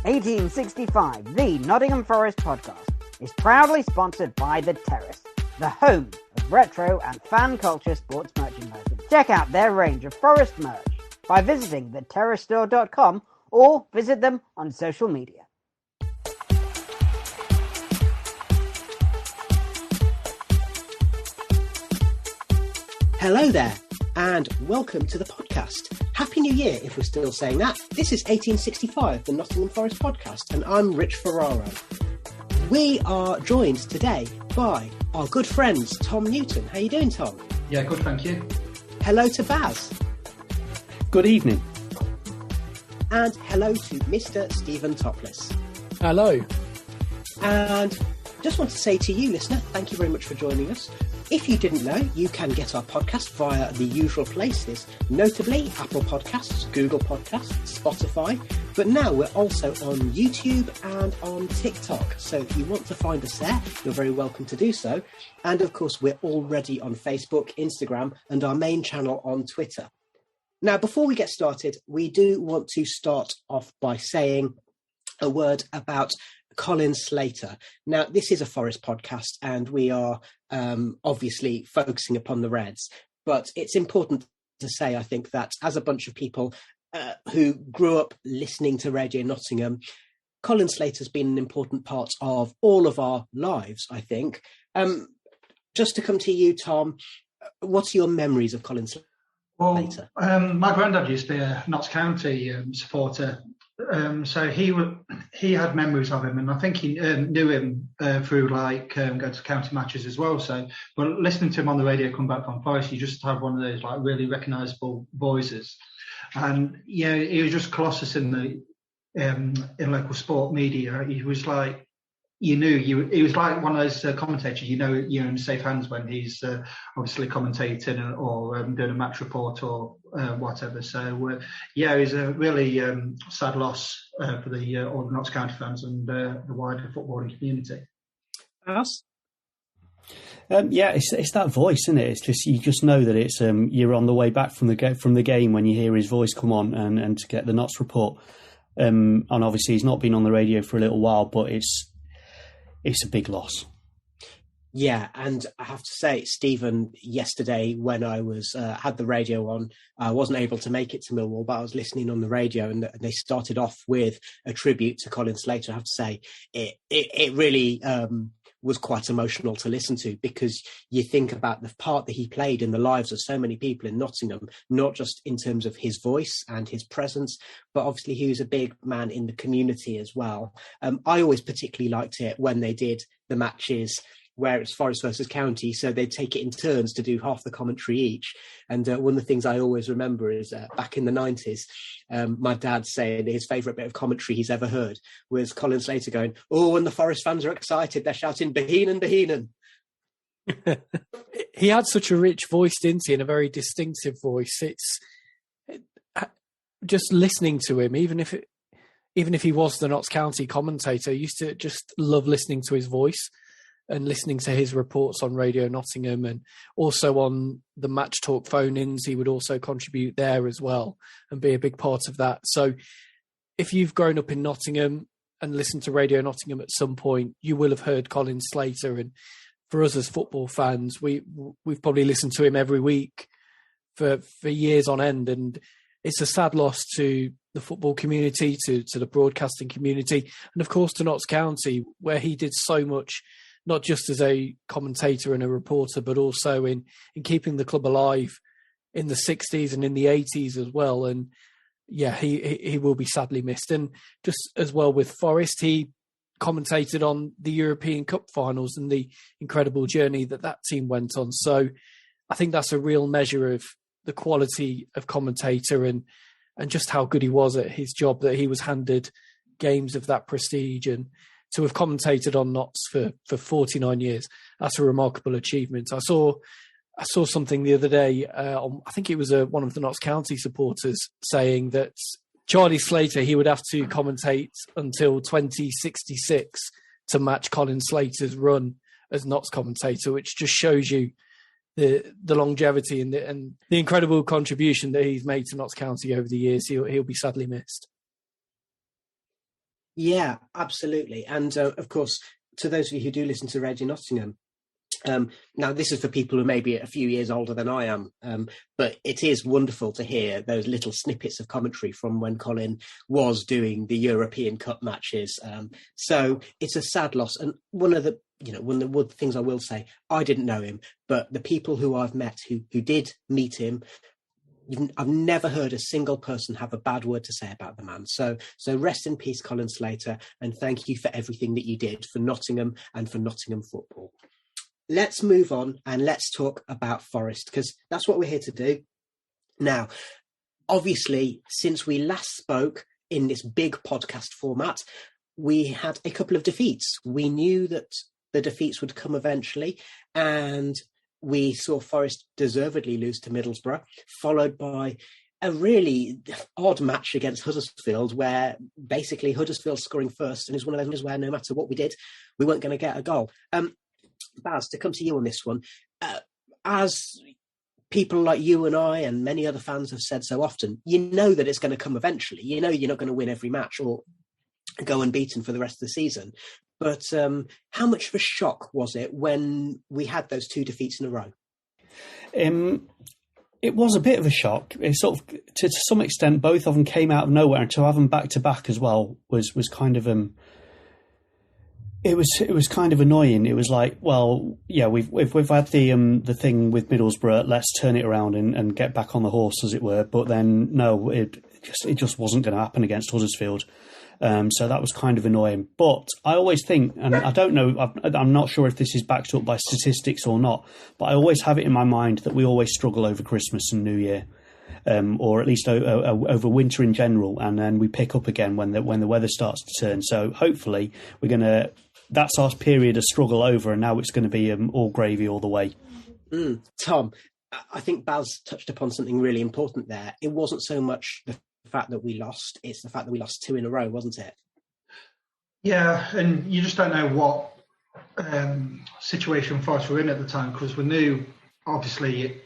1865, the Nottingham Forest podcast, is proudly sponsored by The Terrace, the home of retro and fan culture sports merchandising. Check out their range of Forest merch by visiting theterracestore.com or visit them on social media. Hello there, and welcome to the podcast. Happy New Year, if we're still saying that. This is 1865, the Nottingham Forest podcast, and I'm Rich Ferraro. We are joined today by our good friends, Tom Newton. How you doing, Tom? Yeah, good, thank you. Hello to Baz. Good evening. And hello to Mr. Stephen Topless. Hello. And just want to say to you, listener, thank you very much for joining us. If you didn't know, you can get our podcast via the usual places, notably Apple Podcasts, Google Podcasts, Spotify, but now we're also on YouTube and on TikTok. So if you want to find us there, you're very welcome to do so. And of course, we're already on Facebook, Instagram, and our main channel on Twitter. Now, before we get started, we do want to start off by saying a word about Colin Slater. Now, this is a Forest podcast and we are obviously focusing upon the Reds, but it's important to say, I think, that as a bunch of people who grew up listening to Radio Nottingham, Colin Slater has been an important part of all of our lives, I think. Just to come to you, Tom, what are your memories of Colin Slater? Well, my granddad used to be a Notts County supporter. So he had memories of him, and I think he knew him through going to county matches as well. So, but listening to him on the radio come back from Forest, you just have one of those like really recognisable voices, and yeah, he was just colossus in the in local sport media. He was like, he was like one of those commentators. You're in safe hands when he's obviously commentating or doing a match report or whatever. So it was a really sad loss for the all the Notts County fans and the wider footballing community. Us? It's that voice, isn't it? It's just you just know that it's you're on the way back from the game when you hear his voice come on and to get the Notts report. And obviously he's not been on the radio for a little while, but it's a big loss. Yeah, and I have to say, Stephen, yesterday when I was had the radio on, I wasn't able to make it to Millwall, but I was listening on the radio, and they started off with a tribute to Colin Slater. I have to say, it really was quite emotional to listen to, because you think about the part that he played in the lives of so many people in Nottingham, not just in terms of his voice and his presence, but obviously he was a big man in the community as well. I always particularly liked it when they did the matches where it's Forest versus County, so they'd take it in turns to do half the commentary each. And one of the things I always remember is back in the 90s, my dad saying his favourite bit of commentary he's ever heard was Colin Slater going, "Oh, when the Forest fans are excited, they're shouting, 'Baheenan, Baheenan.'" He had such a rich voice, didn't he, and a very distinctive voice. It's just listening to him, even if he was the Notts County commentator, I used to just love listening to his voice and listening to his reports on Radio Nottingham, and also on the Match Talk phone-ins. He would also contribute there as well and be a big part of that. So if you've grown up in Nottingham and listened to Radio Nottingham at some point, you will have heard Colin Slater. And for us as football fans, we've probably listened to him every week for years on end. And it's a sad loss to the football community, to the broadcasting community, and of course to Notts County, where he did so much, not just as a commentator and a reporter, but also in keeping the club alive in the 60s and in the 80s as well. And yeah, he will be sadly missed. And just as well with Forest, he commentated on the European Cup finals and the incredible journey that team went on. So I think that's a real measure of the quality of commentator and just how good he was at his job, that he was handed games of that prestige, and to have commentated on Notts for 49 years, that's a remarkable achievement. I saw something the other day, I think it was one of the Notts County supporters saying that Charlie Slater, he would have to commentate until 2066 to match Colin Slater's run as Notts commentator, which just shows you the longevity and the incredible contribution that he's made to Notts County over the years. He'll be sadly missed. Yeah, absolutely. And of course, to those of you who do listen to Radio Nottingham, now this is for people who may be a few years older than I am, but it is wonderful to hear those little snippets of commentary from when Colin was doing the European Cup matches. So it's a sad loss. And one of the things I will say, I didn't know him, but the people who I've met who did meet him, I've never heard a single person have a bad word to say about the man. So rest in peace, Colin Slater, and thank you for everything that you did for Nottingham and for Nottingham football. Let's move on and let's talk about Forest, because that's what we're here to do. Now, obviously, since we last spoke in this big podcast format, we had a couple of defeats. We knew that the defeats would come eventually, and we saw Forest deservedly lose to Middlesbrough, followed by a really odd match against Huddersfield, where basically Huddersfield scoring first, and it was one of those where no matter what we did, we weren't going to get a goal. Baz, to come to you on this one, as people like you and I and many other fans have said so often, you know that it's going to come eventually. You know you're not going to win every match or go unbeaten for the rest of the season. But how much of a shock was it when we had those two defeats in a row? It was a bit of a shock. It sort of, to some extent, both of them came out of nowhere, and to have them back to back as well was kind of It was kind of annoying. It was like, well, yeah, we've had the thing with Middlesbrough. Let's turn it around and get back on the horse, as it were. But then no, it just wasn't going to happen against Huddersfield. So that was kind of annoying. But I always think, and I don't know, I'm not sure if this is backed up by statistics or not, but I always have it in my mind that we always struggle over Christmas and New Year. Or at least over winter in general, and then we pick up again when the weather starts to turn. So hopefully that's our period of struggle over, and now it's going to be all gravy all the way. Tom, I think Baz touched upon something really important there. It wasn't so much the fact that we lost, it's the fact that we lost two in a row, wasn't it? Yeah, and you just don't know what situation Forest were in at the time, because we knew, obviously,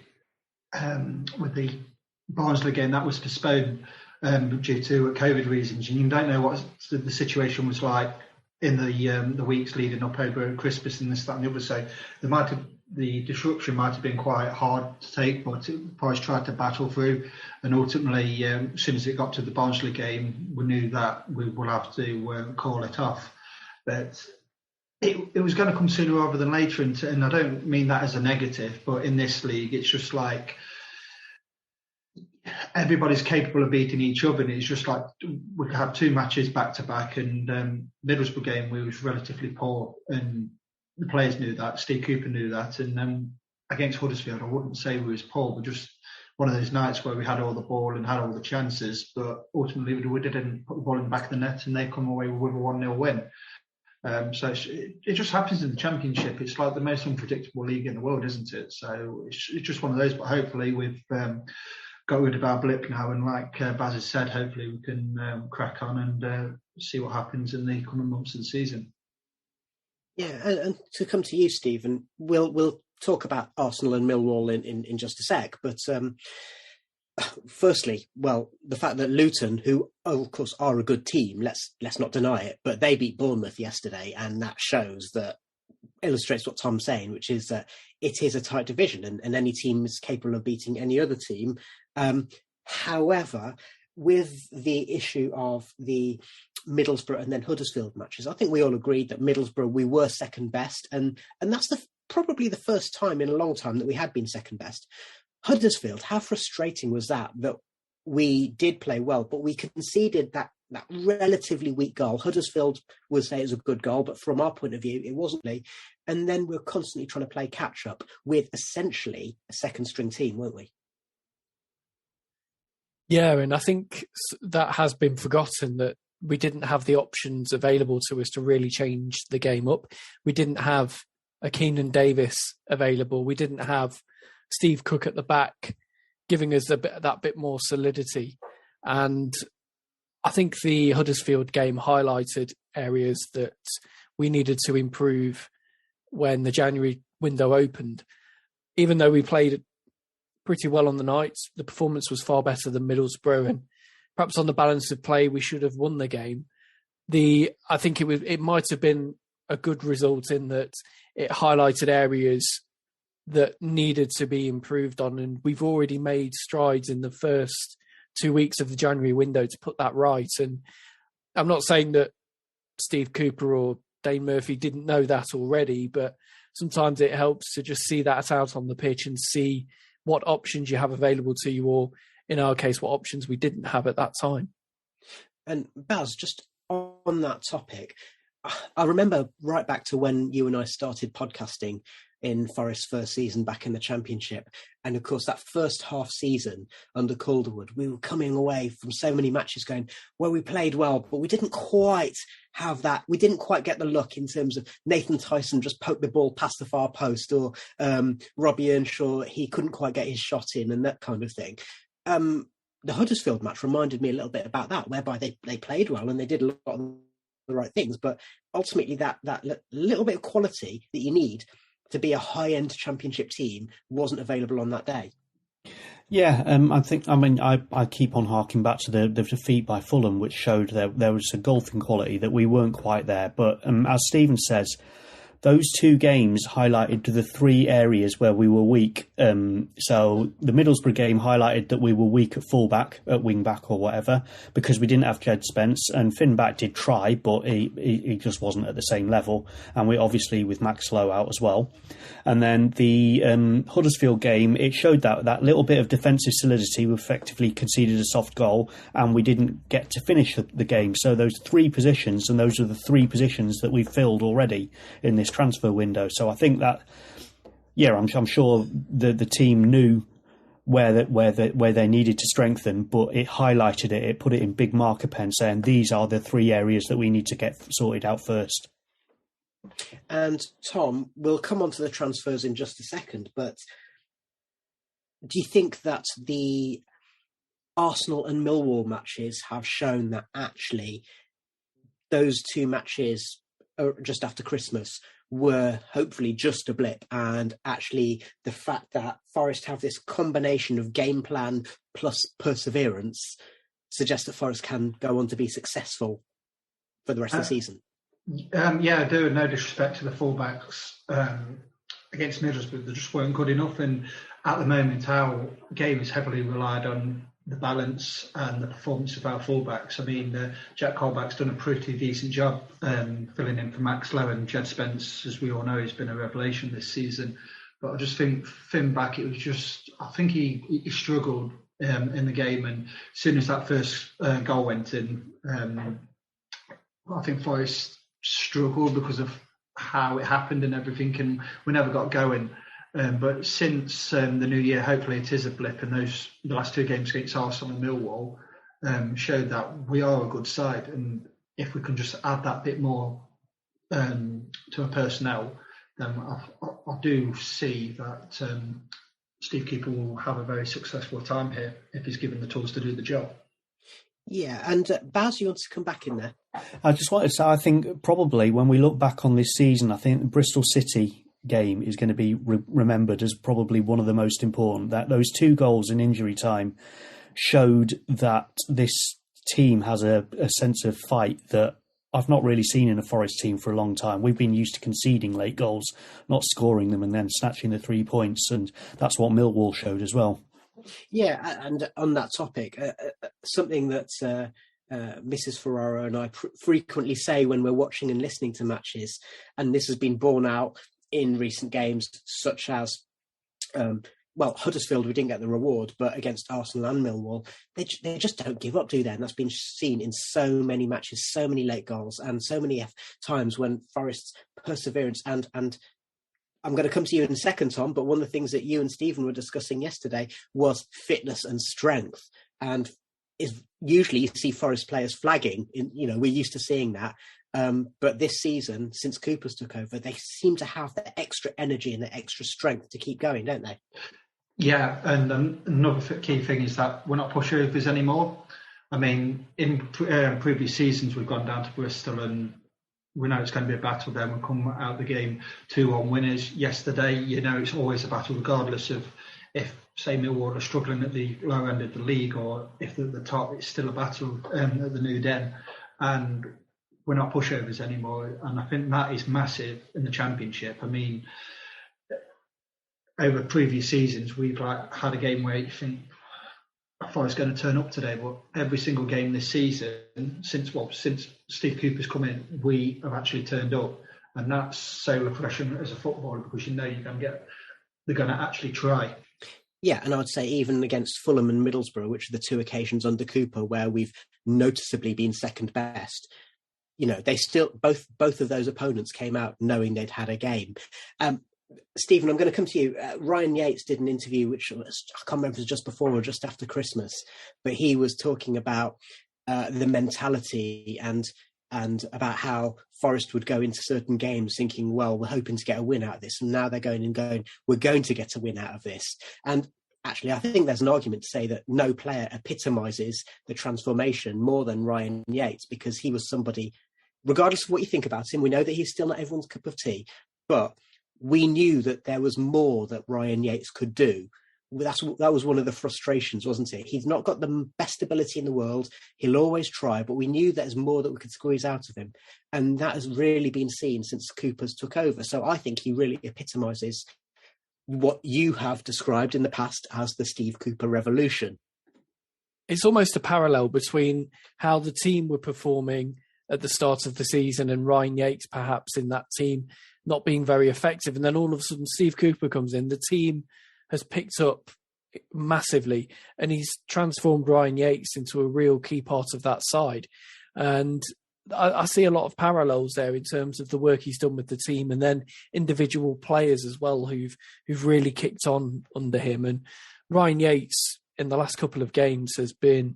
with the Barnsley game, that was postponed due to COVID reasons, and you don't know what the situation was like in the weeks leading up over Christmas and this, that, and the other. So the disruption might have been quite hard to take, but Forest tried to battle through, and ultimately, as soon as it got to the Barnsley game, we knew that we would have to call it off. But it was going to come sooner rather than later, and I don't mean that as a negative, but in this league, it's just like everybody's capable of beating each other, and it's just like we had two matches back to back, and Middlesbrough game we was relatively poor, and the players knew that, Steve Cooper knew that, and against Huddersfield I wouldn't say we was poor, but just one of those nights where we had all the ball and had all the chances, but ultimately we didn't put the ball in the back of the net, and they come away with a 1-0 win. So it just happens in the Championship. It's like the most unpredictable league in the world, isn't it? So it's just one of those, but hopefully we've got rid of our blip now, and like Baz has said, hopefully we can crack on and see what happens in the coming months of the season. Yeah, and to come to you, Stephen, we'll talk about Arsenal and Millwall in just a sec, but firstly, well, the fact that Luton, who of course are a good team, let's not deny it, but they beat Bournemouth yesterday, and that illustrates what Tom's saying, which is that it is a tight division, and any team is capable of beating any other team. However, with the issue of the Middlesbrough and then Huddersfield matches, I think we all agreed that Middlesbrough, we were second best, and that's probably the first time in a long time that we had been second best. Huddersfield, how frustrating was that we did play well, but we conceded that relatively weak goal. Huddersfield would say it was a good goal, but from our point of view, it wasn't. And then we're constantly trying to play catch up with essentially a second string team, weren't we? Yeah, and I think that has been forgotten, that we didn't have the options available to us to really change the game up. We didn't have a Keenan Davis available. We didn't have Steve Cook at the back giving us that bit more solidity. And I think the Huddersfield game highlighted areas that we needed to improve when the January window opened. Even though we played pretty well on the night, the performance was far better than Middlesbrough, and perhaps on the balance of play we should have won the game. I think it might have been a good result in that it highlighted areas that needed to be improved on, and we've already made strides in the first 2 weeks of the January window to put that right. And I'm not saying that Steve Cooper or Dane Murphy didn't know that already, but sometimes it helps to just see that out on the pitch and see what options you have available to you, or in our case, what options we didn't have at that time. And Baz, just on that topic, I remember right back to when you and I started podcasting in Forest's first season back in the Championship. And of course, that first half season under Calderwood, we were coming away from so many matches going, well, we played well, but we didn't quite have that. We didn't quite get the look in terms of Nathan Tyson just poked the ball past the far post, or Robbie Earnshaw, he couldn't quite get his shot in, and that kind of thing. The Huddersfield match reminded me a little bit about that, whereby they played well and they did a lot of the right things, but ultimately that little bit of quality that you need to be a high-end Championship team wasn't available on that day. Yeah, I keep on harking back to the defeat by Fulham, which showed there was a gulf in quality that we weren't quite there. But as Stephen says, those two games highlighted the three areas where we were weak. So the Middlesbrough game highlighted that we were weak at fullback, at wing back or whatever, because we didn't have Jed Spence, and Fullback did try, but he just wasn't at the same level. And we obviously with Max Lowe out as well. And then the Huddersfield game, it showed that little bit of defensive solidity. We effectively conceded a soft goal and we didn't get to finish the game. So those three positions, and those are the three positions that we've filled already in this transfer window. So I think that, yeah, I'm sure the team knew where they needed to strengthen, but it highlighted it put it in big marker pen saying these are the three areas that we need to get sorted out first. And Tom, we'll come on to the transfers in just a second, but do you think that the Arsenal and Millwall matches have shown that actually those two matches just after Christmas were hopefully just a blip, and actually the fact that Forest have this combination of game plan plus perseverance suggests that Forest can go on to be successful for the rest of the season? Yeah, I do. No disrespect to the fullbacks against Middlesbrough, they just weren't good enough. And at the moment, our game is heavily relied on the balance and the performance of our fullbacks. I mean, Jack Colback's done a pretty decent job filling in for Max Lowe, and Jed Spence, as we all know, has been a revelation this season. But I just think Fullback, it was just, I think he struggled in the game, and as soon as that first goal went in, I think Forest struggled because of how it happened and everything, and we never got going. But since the new year, hopefully it is a blip, and the last two games against Arsenal and Millwall showed that we are a good side, and if we can just add that bit more to our personnel, then I do see that Steve Cooper will have a very successful time here if he's given the tools to do the job. Yeah, and Baz, you want to come back in there? I just wanted to say, I think probably when we look back on this season, I think the Bristol City game is going to be remembered as probably one of the most important. That those two goals in injury time showed that this team has a sense of fight that I've not really seen in a Forest team for a long time. We've been used to conceding late goals, not scoring them, and then snatching the 3 points, and that's what Millwall showed as well. Yeah, and on that topic, something that Mrs. Ferraro and I frequently say when we're watching and listening to matches, and this has been borne out in recent games, such as, Huddersfield, we didn't get the reward, but against Arsenal and Millwall, they just don't give up, do they? And that's been seen in so many matches, so many late goals, and so many times when Forest's perseverance and I'm going to come to you in a second, Tom, but one of the things that you and Stephen were discussing yesterday was fitness and strength. And is usually you see Forest players flagging. We're used to seeing that. But this season, since Cooper's took over, they seem to have the extra energy and the extra strength to keep going, don't they? Yeah, and another key thing is that we're not pushovers anymore. I mean, in previous seasons, we've gone down to Bristol and we know it's going to be a battle there. We'll come out the game 2-1 winners. Yesterday, it's always a battle regardless of if, say, Millwall are struggling at the lower end of the league or if at the top, it's still a battle at the New Den. And we're not pushovers anymore, and I think that is massive in the Championship. I mean, over previous seasons, we've had a game where you think Forest going to turn up today, but every single game this season, since Steve Cooper's come in, we have actually turned up, and that's so refreshing as a footballer, because you know they're going to actually try. Yeah, and I would say even against Fulham and Middlesbrough, which are the two occasions under Cooper where we've noticeably been second best, you know, they still both of those opponents came out knowing they'd had a game. Stephen, I'm going to come to you. Ryan Yates did an interview, which was, I can't remember if it was just before or just after Christmas, but he was talking about the mentality and about how Forest would go into certain games thinking, well, we're hoping to get a win out of this. And now they're going, we're going to get a win out of this. And actually, I think there's an argument to say that no player epitomises the transformation more than Ryan Yates, because he was somebody, regardless of what you think about him, we know that he's still not everyone's cup of tea, but we knew that there was more that Ryan Yates could do. That was one of the frustrations, wasn't it? He's not got the best ability in the world. He'll always try, but we knew there's more that we could squeeze out of him. And that has really been seen since Cooper's took over. So I think he really epitomises what you have described in the past as the Steve Cooper revolution. It's almost a parallel between how the team were performing at the start of the season and Ryan Yates perhaps in that team not being very effective. And then all of a sudden Steve Cooper comes in, the team has picked up massively, and he's transformed Ryan Yates into a real key part of that side. And I see a lot of parallels there in terms of the work he's done with the team, and then individual players as well who've really kicked on under him. And Ryan Yates in the last couple of games has been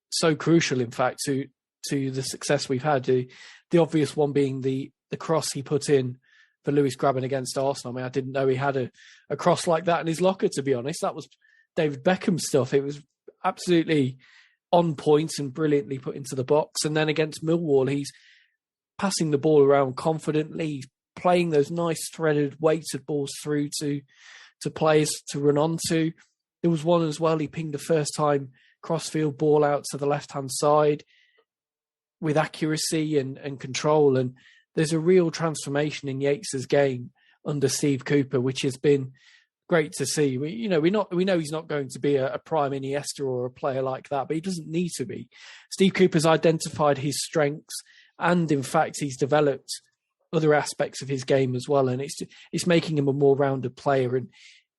so crucial, in fact, to the success we've had. The obvious one being the cross he put in for Lewis Grabban against Arsenal. I mean, I didn't know he had a cross like that in his locker, to be honest. That was David Beckham stuff. It was absolutely on point and brilliantly put into the box. And then against Millwall, he's passing the ball around confidently. He's playing those nice threaded, weighted balls through to players to run onto. There was one as well, he pinged the first time crossfield ball out to the left-hand side with accuracy and control. And there's a real transformation in Yates's game under Steve Cooper, which has been great to see. We know he's not going to be a prime Iniesta or a player like that, but he doesn't need to be. Steve Cooper's identified his strengths, and in fact, he's developed other aspects of his game as well. And it's making him a more rounded player, and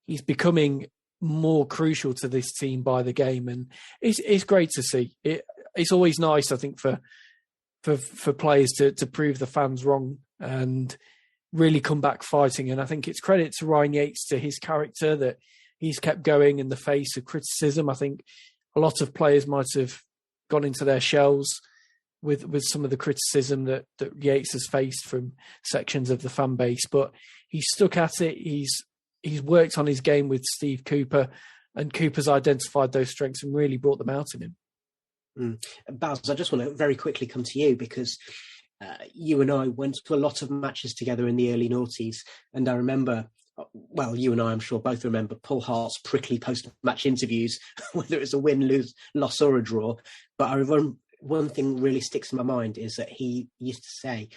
he's becoming more crucial to this team by the game. And it's great to see. It's always nice, I think, for players to prove the fans wrong and really come back fighting. And I think it's credit to Ryan Yates, to his character, that he's kept going in the face of criticism. I think a lot of players might have gone into their shells with some of the criticism that Yates has faced from sections of the fan base, but he's stuck at it. He's worked on his game with Steve Cooper, and Cooper's identified those strengths and really brought them out in him. Baz, I just want to very quickly come to you, because you and I went to a lot of matches together in the early noughties, and I remember, well, you and I, I'm sure, both remember Paul Hart's prickly post-match interviews, whether it's a win, lose, loss or a draw. But I remember one thing really sticks in my mind is that he used to say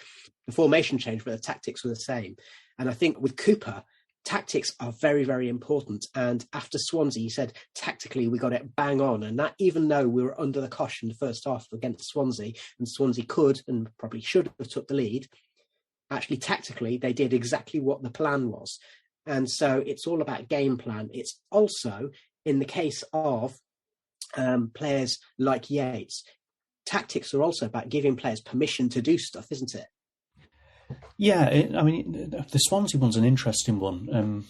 the formation changed, but the tactics were the same. And I think with Cooper, tactics are very, very important. And after Swansea, he said, tactically, we got it bang on. And that, even though we were under the cosh in the first half against Swansea, and Swansea could and probably should have took the lead, actually, tactically, they did exactly what the plan was. And so it's all about game plan. It's also, in the case of players like Yates, tactics are also about giving players permission to do stuff, isn't it? Yeah, the Swansea one's an interesting one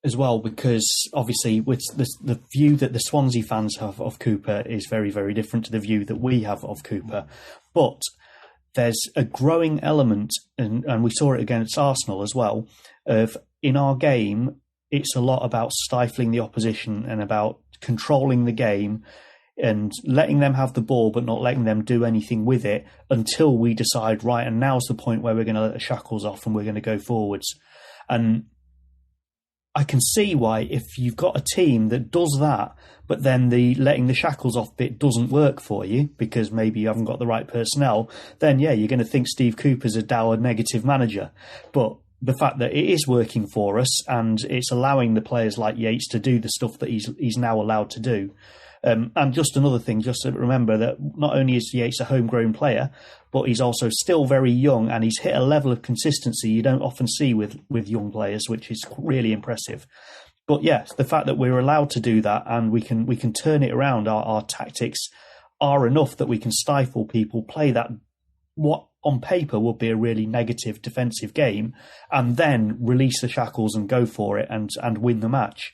as well, because obviously with the view that the Swansea fans have of Cooper is very, very different to the view that we have of Cooper. But there's a growing element, and we saw it against Arsenal as well, of in our game, it's a lot about stifling the opposition and about controlling the game and letting them have the ball, but not letting them do anything with it until we decide, right, and now's the point where we're going to let the shackles off and we're going to go forwards. And I can see why, if you've got a team that does that, but then the letting the shackles off bit doesn't work for you because maybe you haven't got the right personnel, then yeah, you're going to think Steve Cooper's a dour, negative manager. But the fact that it is working for us and it's allowing the players like Yates to do the stuff that he's now allowed to do. And just another thing, just to remember that not only is Yates a homegrown player, but he's also still very young, and he's hit a level of consistency you don't often see with young players, which is really impressive. But yes, the fact that we're allowed to do that and we can turn it around, our tactics are enough that we can stifle people, play that what on paper would be a really negative defensive game, and then release the shackles and go for it and win the match.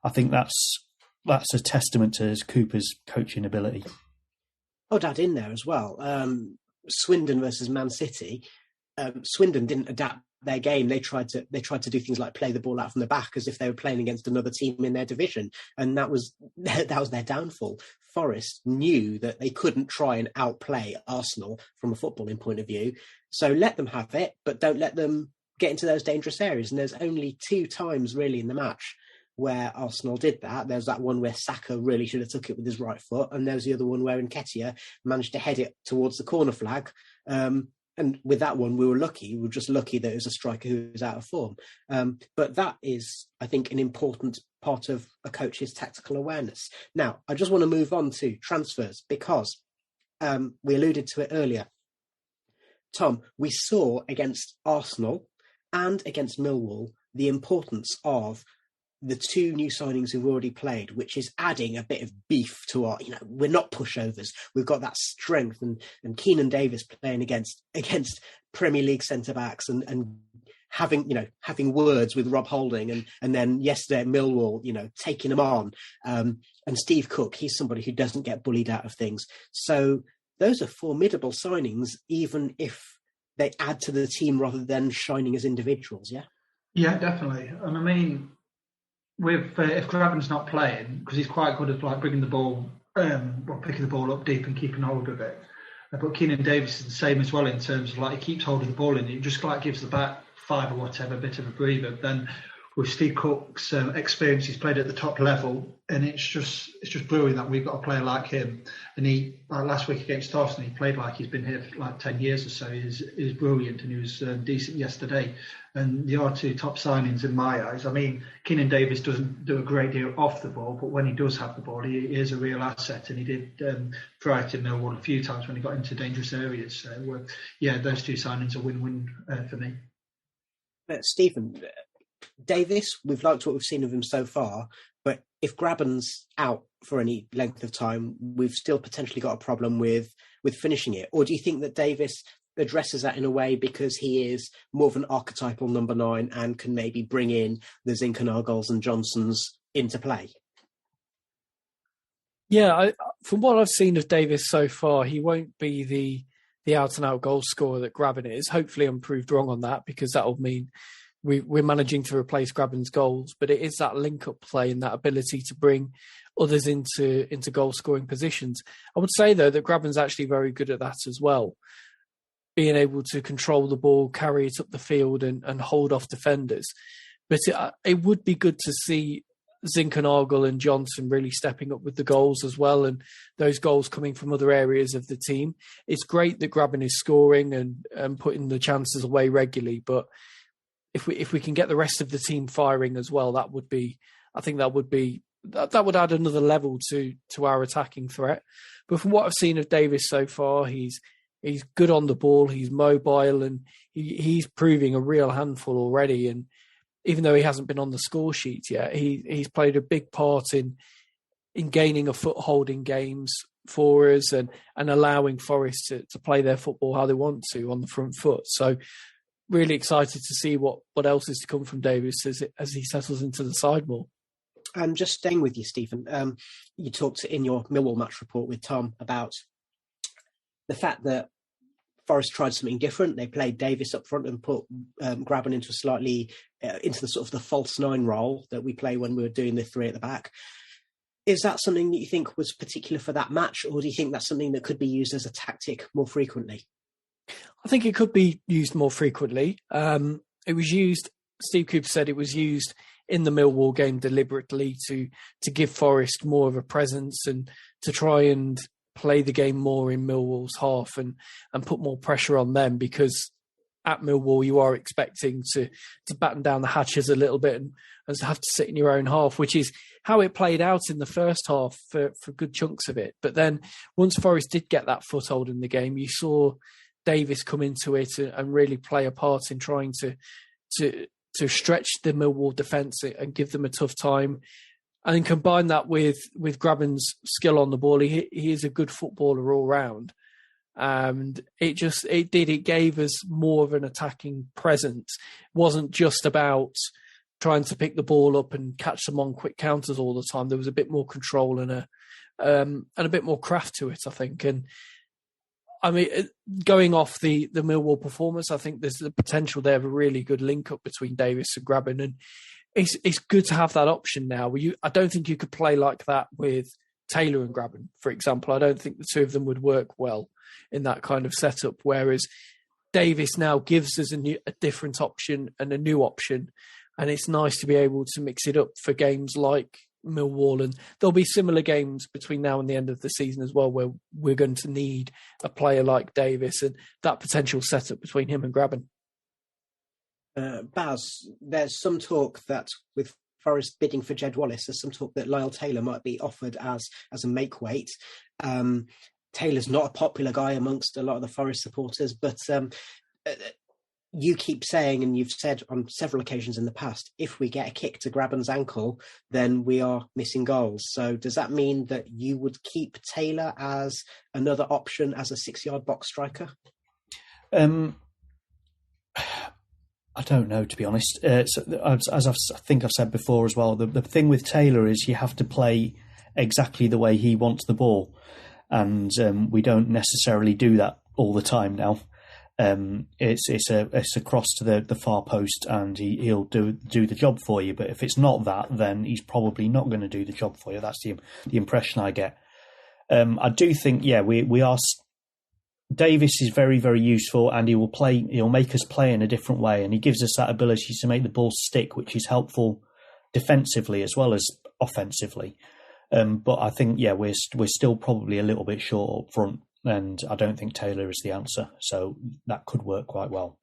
I think that's a testament to Cooper's coaching ability. I'd add in there as well, Swindon versus Man City. Swindon didn't adapt their game. They tried to do things like play the ball out from the back as if they were playing against another team in their division, and that was their downfall. Forest knew that they couldn't try and outplay Arsenal from a footballing point of view, so let them have it, but don't let them get into those dangerous areas. And there's only 2 times really in the match where Arsenal did that. There's that one where Saka really should have took it with his right foot, and there's the other one where Nketiah managed to head it towards the corner flag. And with that one, we were lucky. We were just lucky that it was a striker who was out of form. But that is, I think, an important part of a coach's tactical awareness. Now, I just want to move on to transfers because we alluded to it earlier. Tom, we saw against Arsenal and against Millwall the importance of the 2 new signings who've already played, which is adding a bit of beef to our, we're not pushovers. We've got that strength, and Keenan Davis playing against Premier League centre-backs and having words with Rob Holding, and then yesterday at Millwall, taking them on. And Steve Cook, he's somebody who doesn't get bullied out of things. So those are formidable signings, even if they add to the team rather than shining as individuals, yeah? Yeah, definitely. And I mean, if Graben's not playing, because he's quite good at bringing the ball, picking the ball up deep and keeping hold of it. But Keenan Davis is the same as well in terms of he keeps holding the ball and it just gives the back 5 or whatever a bit of a breather. Then with Steve Cook's experience, he's played at the top level, and it's just brilliant that we've got a player like him. And he last week against Arsenal, he played like he's been here for 10 years or so. He's brilliant, and he was decent yesterday. And the 2 top signings in my eyes. I mean, Keenan Davis doesn't do a great deal off the ball, but when he does have the ball, he is a real asset, and he did prior to Millwall a few times when he got into dangerous areas. So those 2 signings are win-win for me. Stephen, Davis, we've liked what we've seen of him so far, but if Graben's out for any length of time, we've still potentially got a problem with finishing it. Or do you think that Davis addresses that in a way because he is more of an archetypal number 9 and can maybe bring in the Zinchenagels and Johnsons into play? Yeah, from what I've seen of Davis so far, he won't be the out-and-out goal scorer that Graben is. Hopefully I'm proved wrong on that, because that'll mean we're managing to replace Graben's goals, but it is that link-up play and that ability to bring others into goal-scoring positions. I would say, though, that Graben's actually very good at that as well, being able to control the ball, carry it up the field and hold off defenders. But it would be good to see Zinchenagel and Johnson really stepping up with the goals as well, and those goals coming from other areas of the team. It's great that Graben is scoring and putting the chances away regularly, but if we can get the rest of the team firing as well, that would add another level to our attacking threat. But from what I've seen of Davis so far, he's good on the ball, he's mobile, and he's proving a real handful already. And even though he hasn't been on the score sheet yet, he's played a big part in gaining a foothold in games for us and allowing Forest to play their football how they want to on the front foot. So really excited to see what else is to come from Davis as he settles into the side more. And just staying with you, Stephen, you talked in your Millwall match report with Tom about the fact that Forest tried something different. They played Davis up front and put Graben into into the sort of the false 9 role that we play when we were doing the 3 at the back. Is that something that you think was particular for that match, or do you think that's something that could be used as a tactic more frequently? I think it could be used more frequently. It was used, Steve Cooper said it was used in the Millwall game deliberately to give Forest more of a presence and to try and play the game more in Millwall's half and put more pressure on them, because at Millwall you are expecting to batten down the hatches a little bit and have to sit in your own half, which is how it played out in the first half for good chunks of it. But then once Forest did get that foothold in the game, you saw Davis come into it and really play a part in trying to stretch the Millwall defence and give them a tough time. And then combine that with Graben's skill on the ball. He is a good footballer all round. And it gave us more of an attacking presence. It wasn't just about trying to pick the ball up and catch them on quick counters all the time. There was a bit more control and a bit more craft to it, I think. And I mean, going off the Millwall performance, I think there's the potential there of a really good link up between Davis and Graben, and it's good to have that option now. I don't think you could play like that with Taylor and Graben, for example. I don't think the two of them would work well in that kind of setup, whereas Davis now gives us a different option and a new option, and it's nice to be able to mix it up for games like Millwall, and there'll be similar games between now and the end of the season as well where we're going to need a player like Davis and that potential setup between him and Graben. Baz, there's some talk that with Forest bidding for Jed Wallace, there's some talk that Lyle Taylor might be offered as a make weight. Taylor's not a popular guy amongst a lot of the Forest supporters, but you keep saying, and you've said on several occasions in the past, if we get a kick to Graben's ankle, then we are missing goals. So does that mean that you would keep Taylor as another option as a 6-yard box striker? I don't know, to be honest. As I think I've said before as well, the thing with Taylor is you have to play exactly the way he wants the ball. And we don't necessarily do that all the time now. It's a cross to the far post, and he'll do the job for you. But if it's not that, then he's probably not going to do the job for you. That's the impression I get. I do think, we are. Davis is very, very useful, and he'll make us play in a different way, and he gives us that ability to make the ball stick, which is helpful defensively as well as offensively. But I think, we're still probably a little bit short up front, and I don't think Taylor is the answer. So that could work quite well.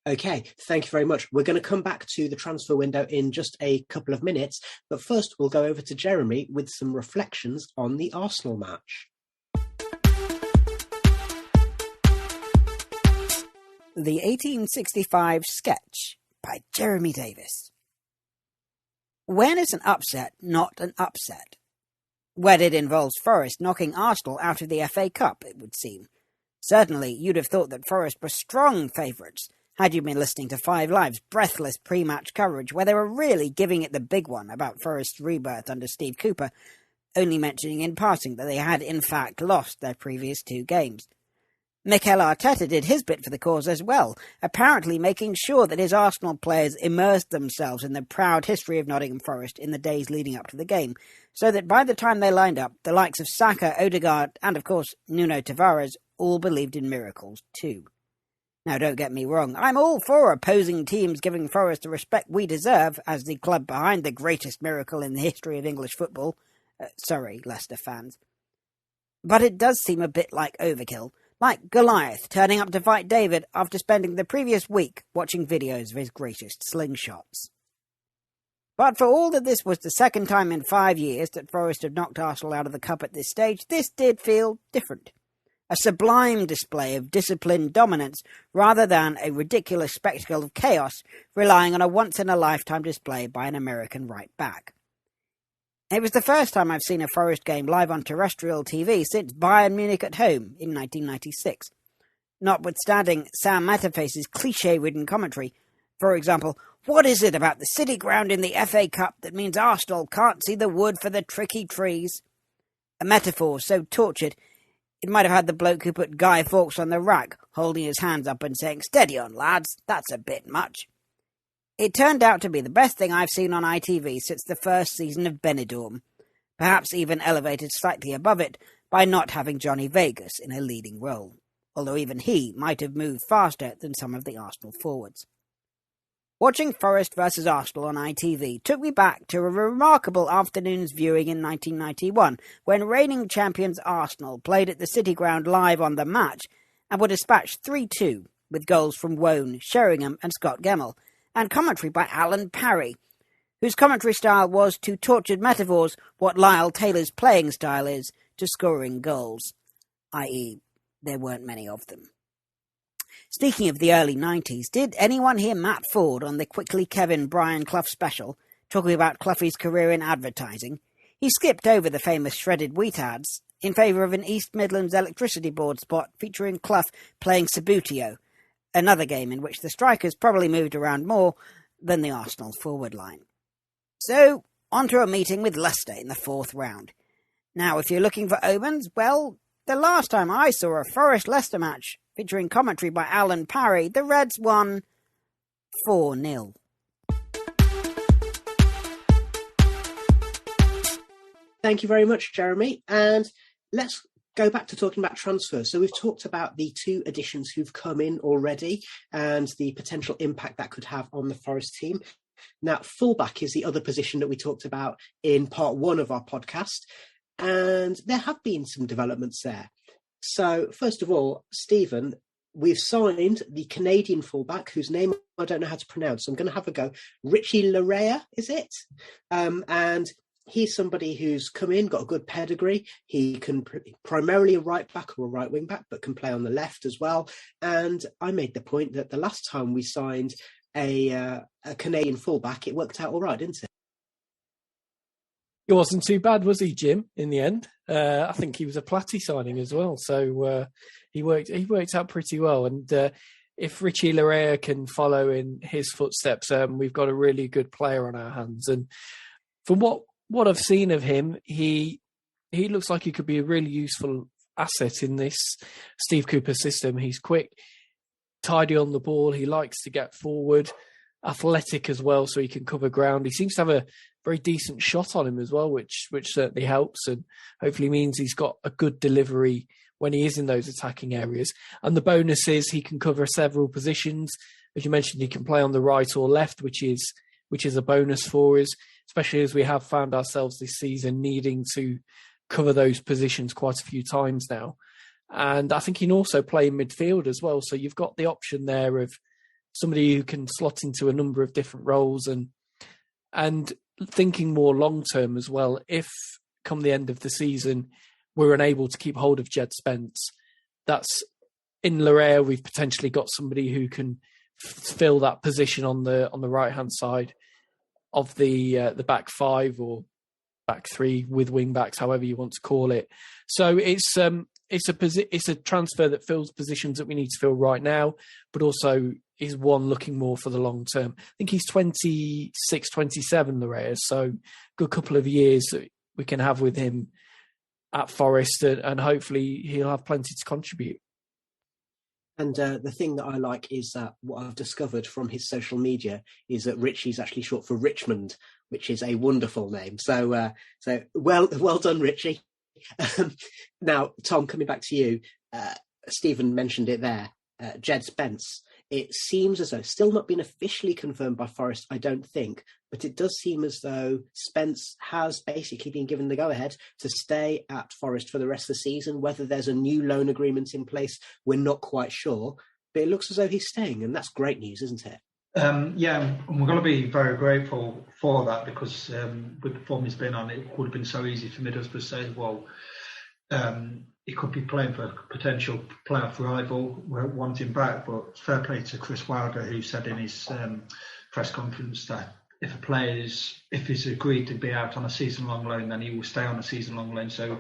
Okay, thank you very much. We're going to come back to the transfer window in just a couple of minutes, but first we'll go over to Jeremy with some reflections on the Arsenal match. The 1865 Sketch by Jeremy Davis. When is an upset not an upset? When it involves Forest knocking Arsenal out of the FA Cup, it would seem. Certainly, you'd have thought that Forest were strong favourites, had you been listening to Five Live's breathless pre-match coverage, where they were really giving it the big one about Forest's rebirth under Steve Cooper, only mentioning in passing that they had in fact lost their previous 2 games. Mikel Arteta did his bit for the cause as well, apparently making sure that his Arsenal players immersed themselves in the proud history of Nottingham Forest in the days leading up to the game, so that by the time they lined up, the likes of Saka, Odegaard and, of course, Nuno Tavares all believed in miracles too. Now, don't get me wrong, I'm all for opposing teams giving Forest the respect we deserve as the club behind the greatest miracle in the history of English football. Sorry, Leicester fans. But it does seem a bit like overkill. Like Goliath turning up to fight David after spending the previous week watching videos of his greatest slingshots. But for all that this was the second time in 5 years that Forest had knocked Arsenal out of the cup at this stage, this did feel different. A sublime display of disciplined dominance rather than a ridiculous spectacle of chaos relying on a once-in-a-lifetime display by an American right-back. It was the first time I've seen a Forest game live on terrestrial TV since Bayern Munich at home in 1996. Notwithstanding Sam Matterface's cliché-ridden commentary, for example, what is it about the City Ground in the FA Cup that means Arsenal can't see the wood for the tricky trees? A metaphor so tortured, it might have had the bloke who put Guy Fawkes on the rack holding his hands up and saying, "Steady on, lads, that's a bit much." It turned out to be the best thing I've seen on ITV since the first season of Benidorm, perhaps even elevated slightly above it by not having Johnny Vegas in a leading role, although even he might have moved faster than some of the Arsenal forwards. Watching Forest versus Arsenal on ITV took me back to a remarkable afternoon's viewing in 1991 when reigning champions Arsenal played at the City Ground live on The Match and were dispatched 3-2 with goals from Wone, Sheringham and Scott Gemmell, and commentary by Alan Parry, whose commentary style was to tortured metaphors what Lyle Taylor's playing style is to scoring goals, i.e. there weren't many of them. Speaking of the early 90s, did anyone hear Matt Ford on the Quickly Kevin Brian Clough special, talking about Clough's career in advertising? He skipped over the famous shredded wheat ads in favour of an East Midlands electricity board spot featuring Clough playing Sabutio, another game in which the strikers probably moved around more than the Arsenal forward line. So, on to a meeting with Leicester in the 4th round. Now, if you're looking for omens, well, the last time I saw a Forest-Leicester match featuring commentary by Alan Parry, the Reds won 4-0. Thank you very much, Jeremy. And let's go back to talking about transfers. So we've talked about the 2 additions who've come in already and the potential impact that could have on the Forest team. Now, fullback is the other position that we talked about in part 1 of our podcast, and there have been some developments there. So, first of all, Stephen, we've signed the Canadian fullback, whose name I don't know how to pronounce, so I'm going to have a go. Richie Larea, is it? And he's somebody who's come in, got a good pedigree. He can primarily a right back or a right wing back, but can play on the left as well. And I made the point that the last time we signed a Canadian fullback, it worked out all right, didn't it? He wasn't too bad, was he, Jim, in the end? I think he was a Platty signing as well. So he worked out pretty well. And if Richie Larea can follow in his footsteps, we've got a really good player on our hands. And from what I've seen of him, he looks like he could be a really useful asset in this Steve Cooper system. He's quick, tidy on the ball. He likes to get forward, athletic as well, so he can cover ground. He seems to have a very decent shot on him as well, which certainly helps and hopefully means he's got a good delivery when he is in those attacking areas. And the bonus is he can cover several positions. As you mentioned, he can play on the right or left, which is a bonus for us, especially as we have found ourselves this season needing to cover those positions quite a few times now. And I think he can also play in midfield as well. So you've got the option there of somebody who can slot into a number of different roles and thinking more long-term as well. If come the end of the season, we're unable to keep hold of Jed Spence, that's in Larea, we've potentially got somebody who can fill that position on the right-hand side of the back 5 or back 3 with wing backs, however you want to call it. So it's a transfer that fills positions that we need to fill right now, but also is one looking more for the long term. I think he's 26, 27, Larea, so good couple of years that we can have with him at Forest, and hopefully he'll have plenty to contribute. And the thing that I like is that what I've discovered from his social media is that Richie's actually short for Richmond, which is a wonderful name. So well done, Richie. Now, Tom, coming back to you, Stephen mentioned it there, Jed Spence. It seems as though, still not been officially confirmed by Forest, I don't think, but it does seem as though Spence has basically been given the go-ahead to stay at Forest for the rest of the season. Whether there's a new loan agreement in place, we're not quite sure, but it looks as though he's staying, and that's great news, isn't it? Yeah, and we're going to be very grateful for that, because with the form he's been on, it would have been so easy for Middlesbrough to say, well, he could be playing for a potential playoff rival, want him back. But fair play to Chris Wilder, who said in his press conference that if he's agreed to be out on a season-long loan, then he will stay on a season-long loan. So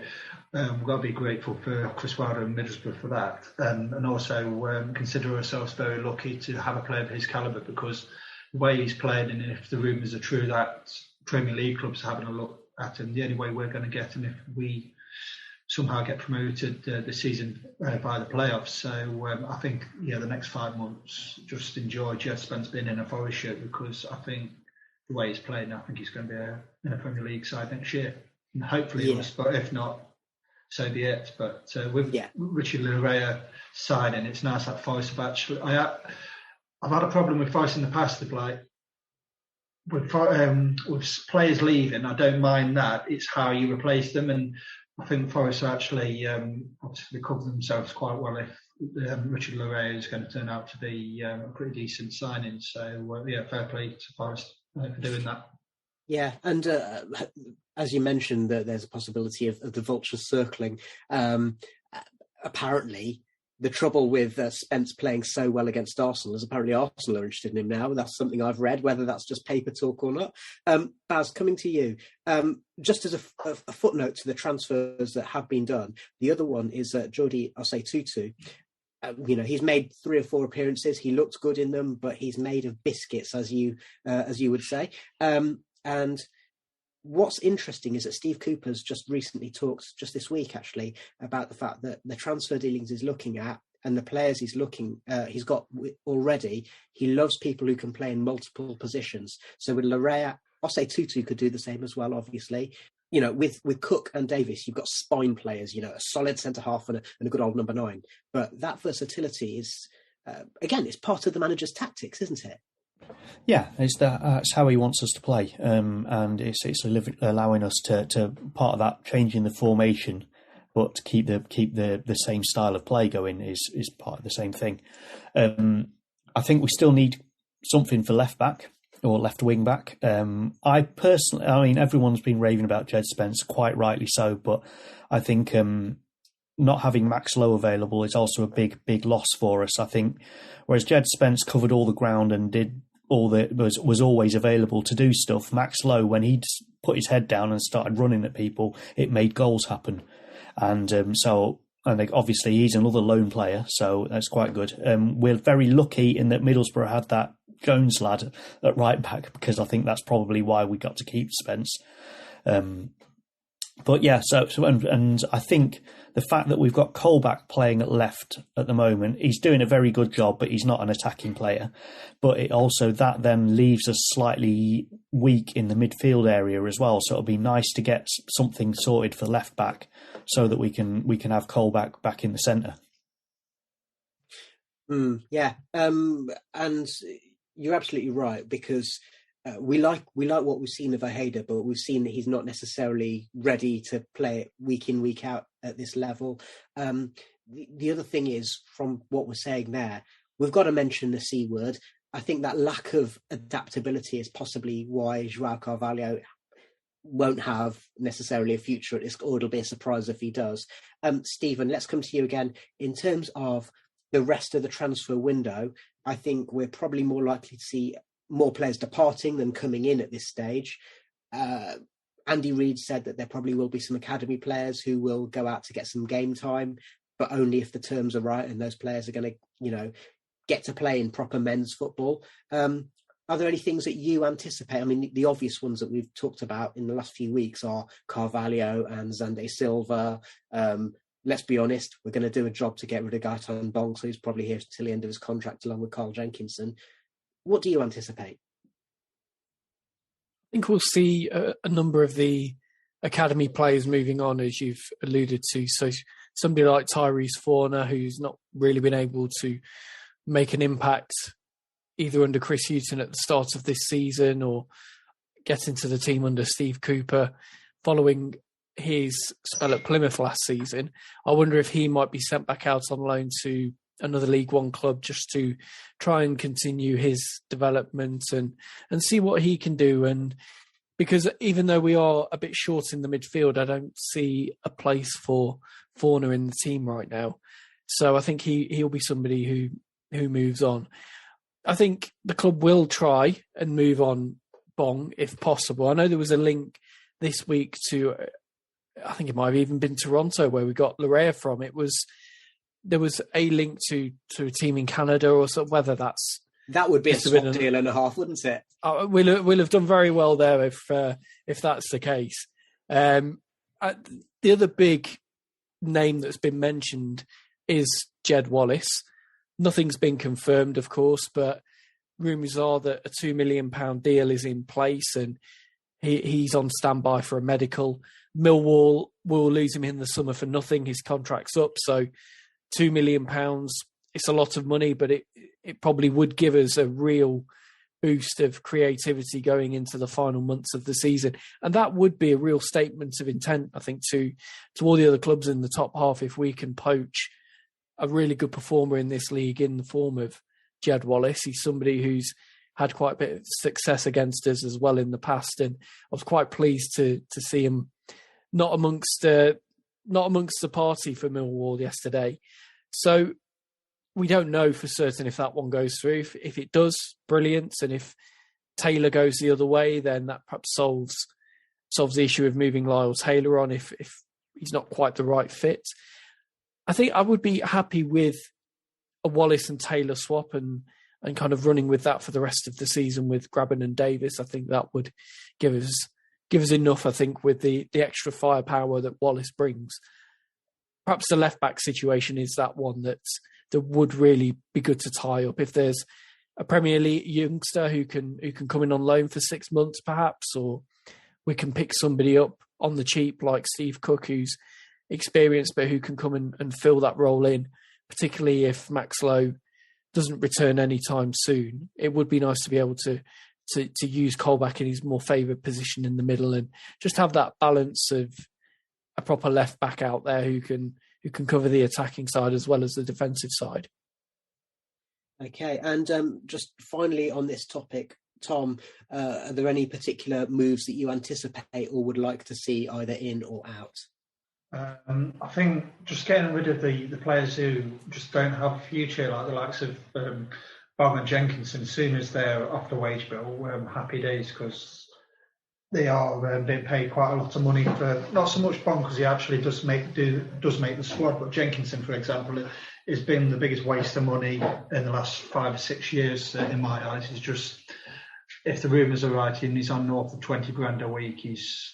we've got to be grateful for Chris Wilder and Middlesbrough for that, and also consider ourselves very lucky to have a player of his calibre, because the way he's played, and if the rumours are true that Premier League clubs are having a look at him, the only way we're going to get him if we somehow get promoted this season by the playoffs. So I think, the next 5 months, just enjoy Jed Spence being in a Forest shirt, because I think the way he's playing, I think he's going to be in a Premier League side next year. And hopefully us, but if not, so be it. But with Richie Larea signing, it's nice that Forest have actually... I've had a problem with Forest in the past of like with players leaving. I don't mind that. It's how you replace them, and I think Forest actually obviously cover themselves quite well if Richard Larea is going to turn out to be a pretty decent signing. So fair play to Forest for doing that. Yeah, and as you mentioned, that there's a possibility of the vultures circling. Apparently, the trouble with Spence playing so well against Arsenal is apparently Arsenal are interested in him now. That's something I've read, whether that's just paper talk or not. Baz, coming to you, just as a footnote to the transfers that have been done, the other one is Jordi Osei-Tutu. He's made 3 or 4 appearances. He looked good in them, but he's made of biscuits, as you would say. And what's interesting is that Steve Cooper's just recently talked, just this week actually, about the fact that the transfer dealings he's looking at and the players he's got already, he loves people who can play in multiple positions. So with Larea, Osei-Tutu could do the same as well, obviously. With Cook and Davis, you've got spine players, a solid centre-half and a good old number 9. But that versatility is, again, it's part of the manager's tactics, isn't it? Yeah, that's how he wants us to play, and it's allowing us to part of that changing the formation, but to keep the same style of play going is part of the same thing. I think we still need something for left back or left wing back. I personally, everyone's been raving about Jed Spence, quite rightly so, but I think not having Max Lowe available is also a big loss for us. I think whereas Jed Spence covered all the ground and did all that was always available to do stuff, Max Lowe, when he put his head down and started running at people, it made goals happen. And obviously he's another lone player, so that's quite good. We're very lucky in that Middlesbrough had that Jones lad at right back, because I think that's probably why we got to keep Spence. But yeah, and I think the fact that we've got Colback playing at left at the moment, he's doing a very good job, but he's not an attacking player. But it also, that then leaves us slightly weak in the midfield area as well. So it'll be nice to get something sorted for left back so that we can have Colback back in the centre. Yeah, and you're absolutely right, because we like what we've seen of Ojeda, but we've seen that he's not necessarily ready to play it week in, week out at this level. The other thing is, from what we're saying there, we've got to mention the C word. I think that lack of adaptability is possibly why João Carvalho won't have necessarily a future at this, or it'll be a surprise if he does. Stephen, let's come to you again. In terms of the rest of the transfer window, I think we're probably more likely to see more players departing than coming in at this stage. Andy Reid said that there probably will be some academy players who will go out to get some game time, but only if the terms are right and those players are going to, get to play in proper men's football. Are there any things that you anticipate? I mean, the obvious ones that we've talked about in the last few weeks are Carvalho and Xande Silva. Let's be honest, we're going to do a job to get rid of Gaetan Bong, so he's probably here till the end of his contract along with Carl Jenkinson. What do you anticipate? I think we'll see a number of the academy players moving on, as you've alluded to. So somebody like Tyrese Forner, who's not really been able to make an impact either under Chris Hughton at the start of this season or get into the team under Steve Cooper following his spell at Plymouth last season. I wonder if he might be sent back out on loan to another League One club just to try and continue his development and see what he can do. And because even though we are a bit short in the midfield, I don't see a place for Forner in the team right now. So I think he'll be somebody who moves on. I think the club will try and move on Bong if possible. I know there was a link this week to, I think it might have even been Toronto where we got Larea from. There was a link to a team in Canada or so, whether that would be a swap deal and a half, wouldn't it? We'll have done very well there if that's the case. The other big name that's been mentioned is Jed Wallace. Nothing's been confirmed, of course, but rumours are that a £2 million deal is in place and he's on standby for a medical. Millwall will lose him in the summer for nothing. His contract's up, so £2 million, it's a lot of money, but it probably would give us a real boost of creativity going into the final months of the season. And that would be a real statement of intent, I think, to all the other clubs in the top half if we can poach a really good performer in this league in the form of Jed Wallace. He's somebody who's had quite a bit of success against us as well in the past, and I was quite pleased to see him not amongst the party for Millwall yesterday. So we don't know for certain if that one goes through. If it does, brilliant. And if Taylor goes the other way, then that perhaps solves the issue of moving Lyle Taylor on if he's not quite the right fit. I think I would be happy with a Wallace and Taylor swap and kind of running with that for the rest of the season with Grabban and Davis. I think that would give us enough, I think, with the extra firepower that Wallace brings. Perhaps the left-back situation is that one that would really be good to tie up. If there's a Premier League youngster who can come in on loan for 6 months, perhaps, or we can pick somebody up on the cheap like Steve Cook, who's experienced but who can come and fill that role in, particularly if Max Lowe doesn't return anytime soon. It would be nice to be able to use Colback in his more favoured position in the middle and just have that balance of a proper left back out there who can cover the attacking side as well as the defensive side. Okay, and just finally on this topic, Tom, are there any particular moves that you anticipate or would like to see either in or out? I think just getting rid of the players who just don't have a future, like the likes of Bogman Jenkinson, as soon as they're off the wage bill, happy days, because they are being paid quite a lot of money for not so much Bond because he actually does make the squad, but Jenkinson, for example, has been the biggest waste of money in the last 5 or 6 years in my eyes. He's just, if the rumours are right, and he's on north of 20 grand a week, he's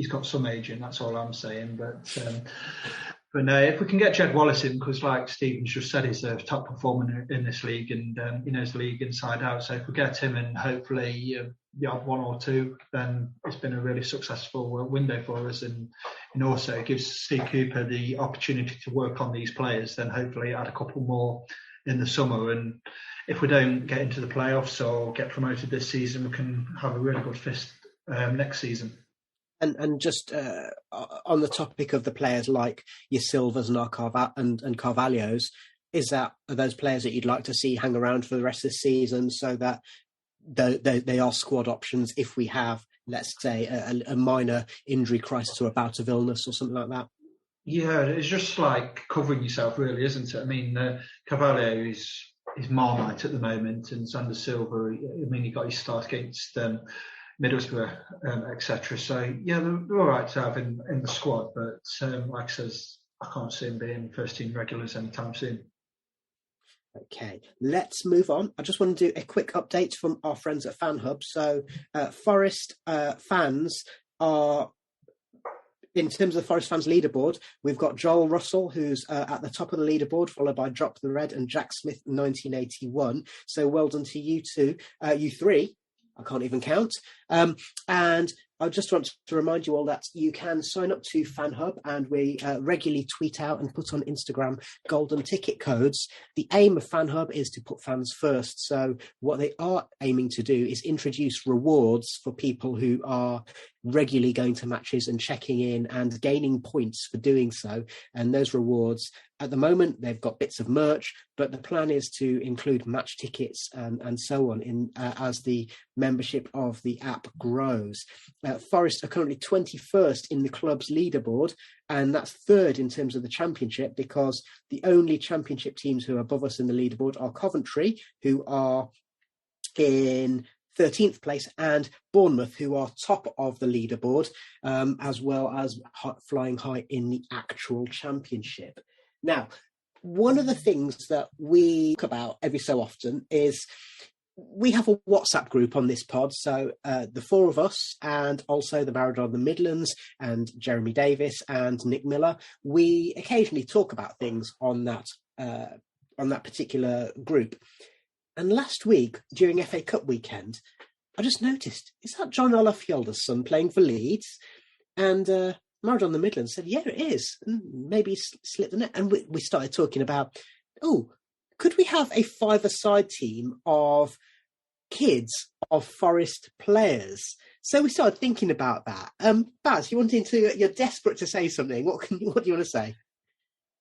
got some agent. That's all I'm saying. But no, if we can get Jed Wallace in, because like Stephen's just said, he's a top performer in this league and he knows the league inside out. So if we get him and hopefully you have one or two, then it's been a really successful window for us. And also it gives Steve Cooper the opportunity to work on these players, then hopefully add a couple more in the summer. And if we don't get into the playoffs or get promoted this season, we can have a really good fist next season. And just on the topic of the players like your Silvers and Carvalhos, are those players that you'd like to see hang around for the rest of the season so that they are squad options if we have, let's say, a minor injury crisis or a bout of illness or something like that? Yeah, it's just like covering yourself, really, isn't it? I mean, Carvalho is Marmite at the moment, and Xander Silva, I mean, he got his start against Middlesbrough, etc. So yeah, they're all right to have in the squad, but like I says, I can't see him being first team regulars anytime soon. Okay, let's move on. I just want to do a quick update from our friends at Fan Hub. So Forest fans are, in terms of the Forest fans leaderboard, we've got Joel Russell, who's at the top of the leaderboard, followed by Drop the Red and Jack Smith 1981. So well done to you two, you three. I can't even count. And I just want to remind you all that you can sign up to Fan Hub, and we regularly tweet out and put on Instagram golden ticket codes. The aim of Fan Hub is to put fans first. So what they are aiming to do is introduce rewards for people who are regularly going to matches and checking in and gaining points for doing so. And those rewards, at the moment, they've got bits of merch, but the plan is to include match tickets and so on as the membership of the app grows. Forest are currently 21st in the club's leaderboard, and that's third in terms of the championship, because the only championship teams who are above us in the leaderboard are Coventry, who are in 13th place, and Bournemouth, who are top of the leaderboard, as well as flying high in the actual championship. Now, one of the things that we talk about every so often is we have a WhatsApp group on this pod. So the four of us, and also the Maradona of the Midlands and Jeremy Davis and Nick Miller, we occasionally talk about things on that particular group. And last week, during FA Cup weekend, I just noticed, is that John Olafjolder's son playing for Leeds? And Maradona of the Midlands said, yeah, it is. And maybe slipped the net. And we started talking about, could we have a five-a-side team of kids of Forest players? So we started thinking about that. Baz, you're desperate to say something. What do you want to say?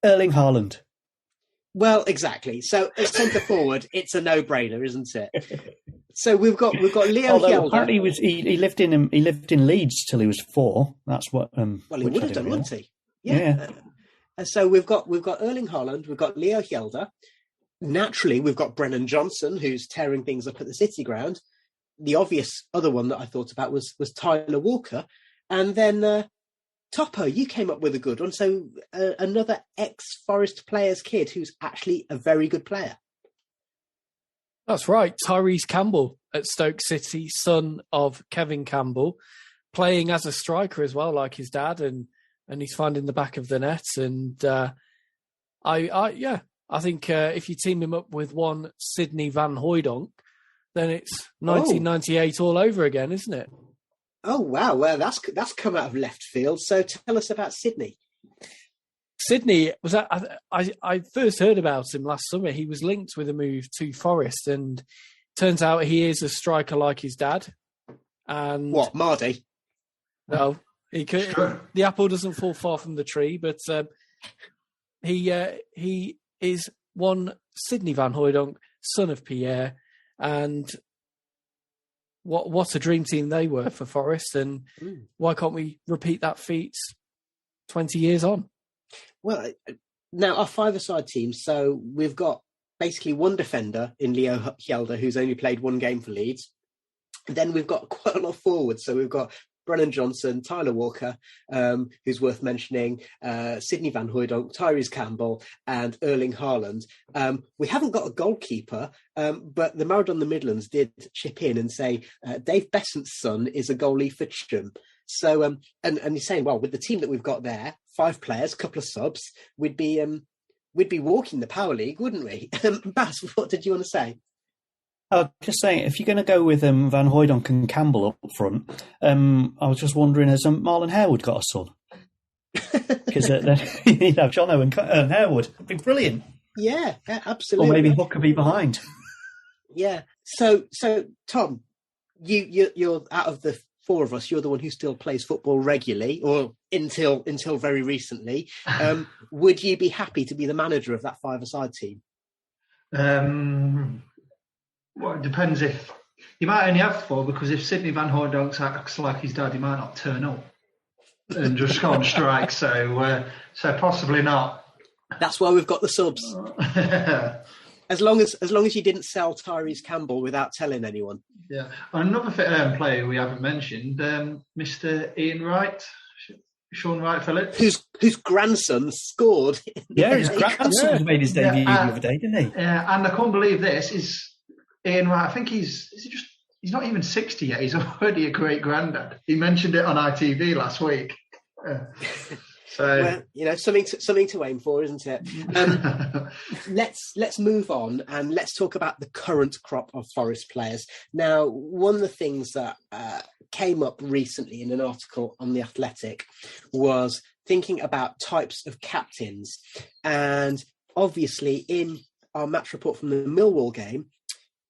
Erling Haaland. Well, exactly. So as centre forward, it's a no-brainer, isn't it? So we've got Leo Hjelde. Apparently he lived in Leeds till he was 4. That's what. Well, he would have done, wouldn't he? Yeah. And so we've got Erling Haaland, we've got Leo Hjelde. Naturally, we've got Brennan Johnson, who's tearing things up at the City Ground. The obvious other one that I thought about was Tyler Walker, and then Topo, you came up with a good one. So another ex-Forest player's kid who's actually a very good player. That's right. Tyrese Campbell at Stoke City, son of Kevin Campbell, playing as a striker as well, like his dad, and he's finding the back of the net. And I think if you team him up with one Sidney Van Hooijdonk, then it's 1998 all over again, isn't it? Oh wow! Well, that's come out of left field. So tell us about Sidney. Sidney was I first heard about him last summer. He was linked with a move to Forest, and turns out he is a striker like his dad. And what, Mardy? No, he could. The apple doesn't fall far from the tree, but he is one Sidney Van Hooijdonk, son of Pierre, and what a dream team they were for Forest, and why can't we repeat that feat 20 years on? Well, now our five-a-side team, so we've got basically one defender in Leo Hjelde, who's only played one game for Leeds. And then we've got quite a lot of forwards, so we've got Brennan Johnson, Tyler Walker, who's worth mentioning, Sidney Van Hooijdonk, Tyrese Campbell, and Erling Haaland. We haven't got a goalkeeper, but the Maradona the Midlands did chip in and say Dave Besant's son is a goalie for Chum. So, and he's saying, well, with the team that we've got there, 5 players, a couple of subs, we'd be walking the Power League, wouldn't we? Bas, what did you want to say? Just saying, if you're going to go with Van Hooijdonk and Campbell up front, I was just wondering, has Marlon Harewood got a son? Because then you'd have Jono and Harewood. It'd be brilliant. Yeah, absolutely. Or maybe Hook could be behind. Yeah. So Tom, you're out of the 4 of us, you're the one who still plays football regularly, or until very recently. Would you be happy to be the manager of that five-a-side team? Well, it depends. If you might only have 4, because if Sidney Van Hooijdonk acts like his dad, he might not turn up and just go on strike. So possibly not. That's why we've got the subs. As long as you didn't sell Tyrese Campbell without telling anyone. Yeah. Another player we haven't mentioned, Mr. Ian Wright, Sean Wright Phillips, whose grandson scored. His grandson made his debut the other day, didn't he? Yeah, and I can't believe this is. Ian Wright, I think he's not even 60 yet. He's already a great granddad. He mentioned it on ITV last week. So something to aim for, isn't it? Let's move on and let's talk about the current crop of Forest players. Now, one of the things that came up recently in an article on The Athletic was thinking about types of captains, and obviously in our match report from the Millwall game,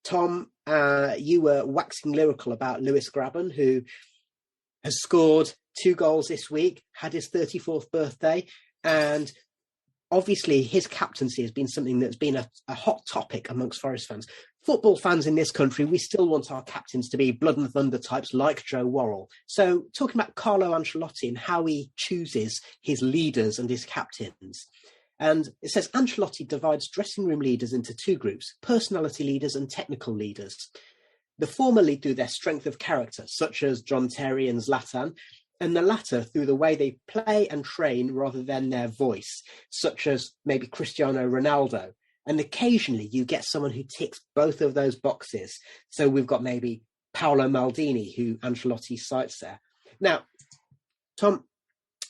Tom, you were waxing lyrical about Lewis Grabban, who has scored 2 goals this week, had his 34th birthday, and obviously his captaincy has been something that's been a hot topic amongst Forest fans. Football fans in this country, we still want our captains to be blood and thunder types like Joe Worrell. So talking about Carlo Ancelotti and how he chooses his leaders and his captains. And it says Ancelotti divides dressing room leaders into 2 groups, personality leaders and technical leaders. The former lead through their strength of character, such as John Terry and Zlatan, and the latter through the way they play and train rather than their voice, such as maybe Cristiano Ronaldo. And occasionally you get someone who ticks both of those boxes. So we've got maybe Paolo Maldini, who Ancelotti cites there. Now, Tom,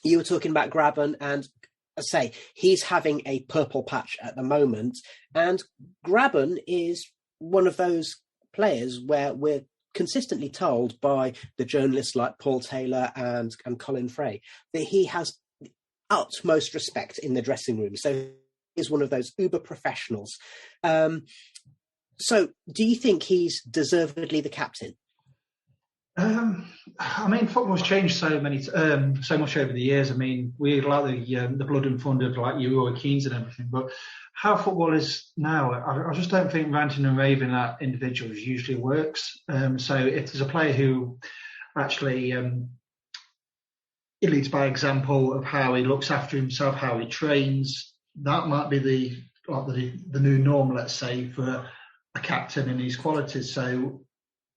you were talking about Grabban, and I say he's having a purple patch at the moment, and Grabban is one of those players where we're consistently told by the journalists like Paul Taylor and Colin Frey that he has utmost respect in the dressing room. So is one of those uber professionals. So do you think he's deservedly the captain? I mean, football's changed so much over the years. I mean, we like the blood and thunder of like Roy Keane's and everything, but how football is now, I just don't think ranting and raving at individuals usually works. So if there's a player who actually he leads by example of how he looks after himself, how he trains, that might be the new norm, let's say, for a captain in his qualities. So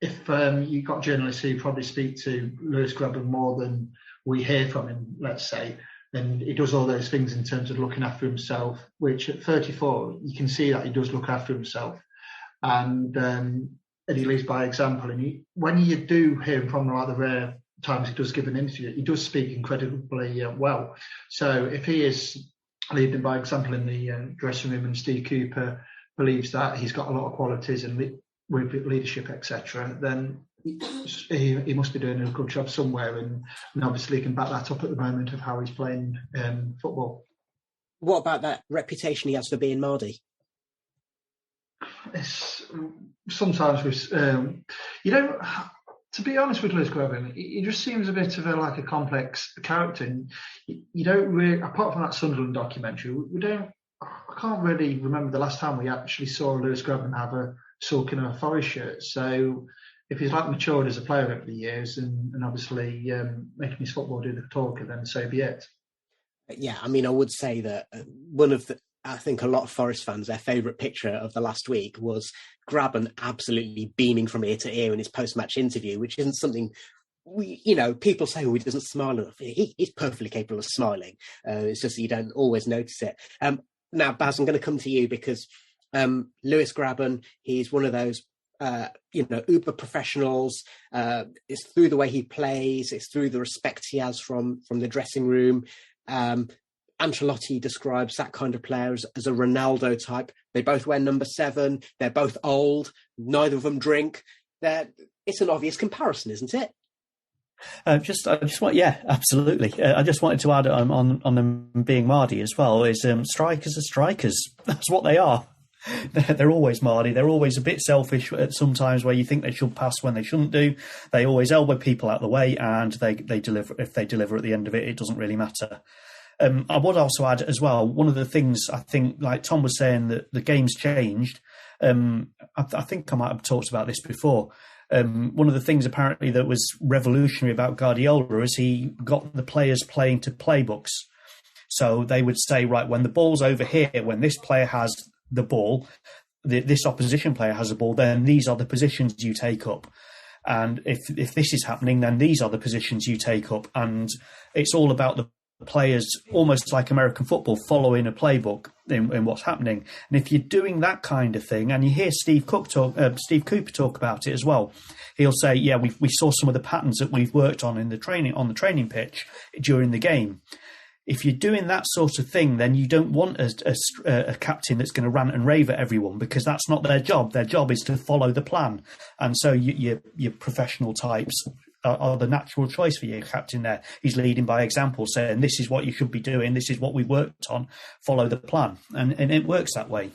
if you've got journalists who probably speak to Lewis Grabban more than we hear from him, let's say, then he does all those things in terms of looking after himself, which at 34, you can see that he does look after himself. And he leads by example. And when you do hear him from like the rare times he does give an interview, he does speak incredibly well. So if he is leading by example in the dressing room and Steve Cooper believes that he's got a lot of qualities and with leadership, etc., then he must be doing a good job somewhere, and obviously he can back that up at the moment of how he's playing football. What about that reputation he has for being Mardy? It's sometimes with to be honest with Lewis Grabban, he just seems a bit of a complex character. And you don't really, apart from that Sunderland documentary, I can't really remember the last time we actually saw Lewis Grabban have a sulk in a Forest shirt. So if he's matured as a player over the years and obviously making his football do the talker, then so be it. Yeah, I mean, I would say that I think a lot of Forest fans, their favourite picture of the last week was Grabban absolutely beaming from ear to ear in his post-match interview, which isn't something people say, he doesn't smile enough. He's perfectly capable of smiling. It's just that you don't always notice it. Now, Baz, I'm going to come to you because Lewis Grabban, he's one of those, uber professionals. It's through the way he plays. It's through the respect he has from the dressing room. Ancelotti describes that kind of player as a Ronaldo type. They both wear number 7. They're both old. Neither of them drink. It's an obvious comparison, isn't it? Absolutely. I just wanted to add on them being Mardy as well. Is strikers are strikers. That's what they are. They're always Mardy. They're always a bit selfish at sometimes where you think they should pass when they shouldn't do. They always elbow people out of the way, and they deliver. If they deliver at the end of it, it doesn't really matter. I would also add as well, one of the things I think, like Tom was saying, that the game's changed. I think I might have talked about this before. One of the things apparently that was revolutionary about Guardiola is he got the players playing to playbooks. So they would say, right, when the ball's over here, when this player has the ball, this opposition player has the ball, then these are the positions you take up. And if this is happening, then these are the positions you take up. And it's all about the players, almost like American football, following a playbook in what's happening. And if you're doing that kind of thing, and you hear Steve Cooper talk about it as well, he'll say, "Yeah, we saw some of the patterns that we've worked on in the training pitch during the game." If you're doing that sort of thing, then you don't want a captain that's going to rant and rave at everyone, because that's not their job. Their job is to follow the plan. And so your professional types are the natural choice for your captain there. He's leading by example, saying this is what you should be doing, this is what we worked on, follow the plan. And it works that way.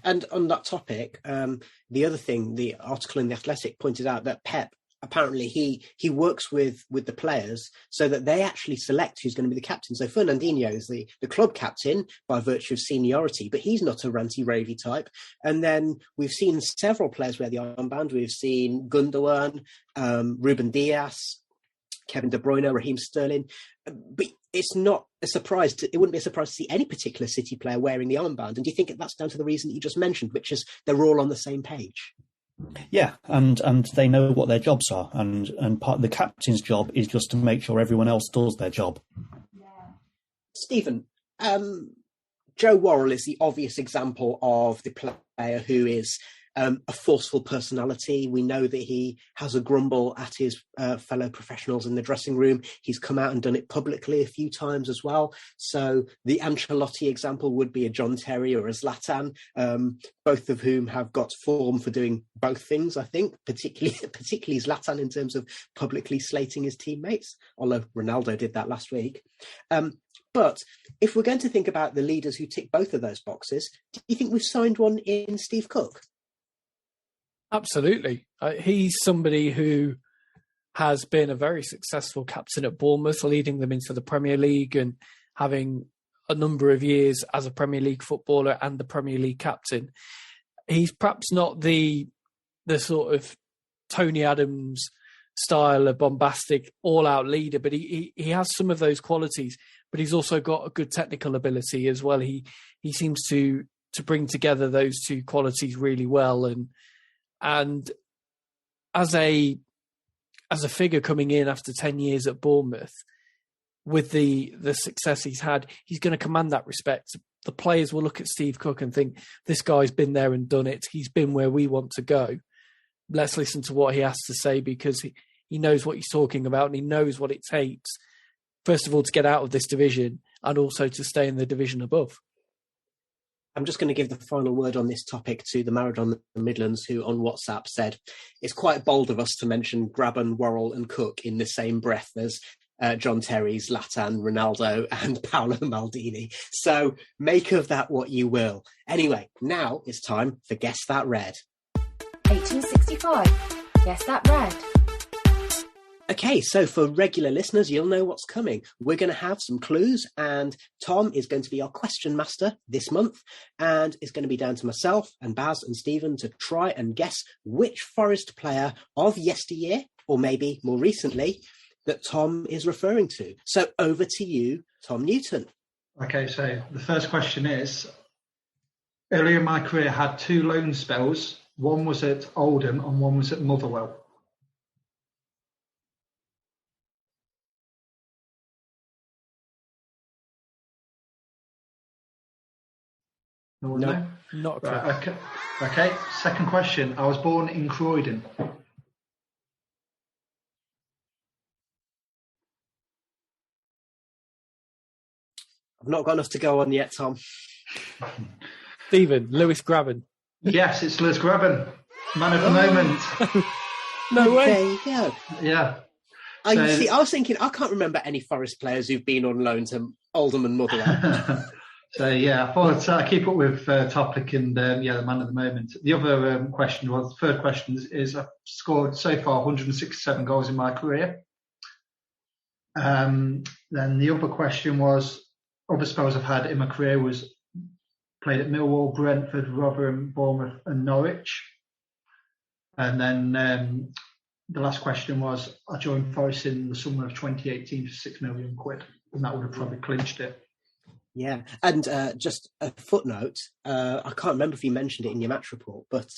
And on that topic, the other thing, the article in The Athletic pointed out that Pep, apparently he works with the players so that they actually select who's going to be the captain. So Fernandinho is the club captain by virtue of seniority, but he's not a ranty ravey type. And then we've seen several players wear the armband. We've seen Gundogan, Ruben Dias, Kevin De Bruyne, Raheem Sterling. But it's not a surprise. It wouldn't be a surprise to see any particular City player wearing the armband. And do you think that's down to the reason that you just mentioned, which is they're all on the same page? Yeah, and they know what their jobs are, and part of the captain's job is just to make sure everyone else does their job. Stephen, Joe Worrell is the obvious example of the player who is a forceful personality. We know that he has a grumble at his fellow professionals in the dressing room. He's come out and done it publicly a few times as well. So the Ancelotti example would be a John Terry or a Zlatan, both of whom have got form for doing both things, I think, particularly Zlatan in terms of publicly slating his teammates, although Ronaldo did that last week. But if we're going to think about the leaders who tick both of those boxes, do you think we've signed one in Steve Cook? Absolutely. He's somebody who has been a very successful captain at Bournemouth, leading them into the Premier League and having a number of years as a Premier League footballer and the Premier League captain. He's perhaps not the sort of Tony Adams style, a bombastic, all-out leader, but he has some of those qualities. But he's also got a good technical ability as well. He seems to bring together those two qualities really well. And as a figure coming in after 10 years at Bournemouth, with the success he's had, he's going to command that respect. The players will look at Steve Cook and think, this guy's been there and done it. He's been where we want to go. Let's listen to what he has to say, because he knows what he's talking about and he knows what it takes, first of all, to get out of this division and also to stay in the division above. I'm just going to give the final word on this topic to the Maradona Midlands, who on WhatsApp said, it's quite bold of us to mention Grabban, Worrell and Cook in the same breath as John Terry, Zlatan, Ronaldo and Paolo Maldini. So make of that what you will. Anyway, now it's time for Guess That Red. 1865. Guess That Red. Okay, so for regular listeners, you'll know what's coming. We're going to have some clues, and Tom is going to be our question master this month, and it's going to be down to myself and Baz and Stephen to try and guess which Forest player of yesteryear, or maybe more recently, that Tom is referring to. So over to you, Tom Newton. Okay, so the first question is, earlier in my career I had two loan spells. One was at Oldham and one was at Motherwell. No one know? Not a right, okay. Second question. I was born in Croydon. I've not got enough to go on yet, Tom. Stephen, Lewis Grabban. Yes, it's Lewis Grabban, man of the moment. No way. There you go. Yeah. You see, I was thinking, I can't remember any Forest players who've been on loan to Oldham and Motherwell. So, yeah, I thought I'd keep up with topic and, the man of the moment. The other the third question is I've scored so far 167 goals in my career. Then the other question was, other spells I've had in my career was played at Millwall, Brentford, Rotherham, Bournemouth and Norwich. And then the last question was, I joined Forest in the summer of 2018 for £6 million, and that would have probably clinched it. Yeah, and just a footnote, I can't remember if you mentioned it in your match report, but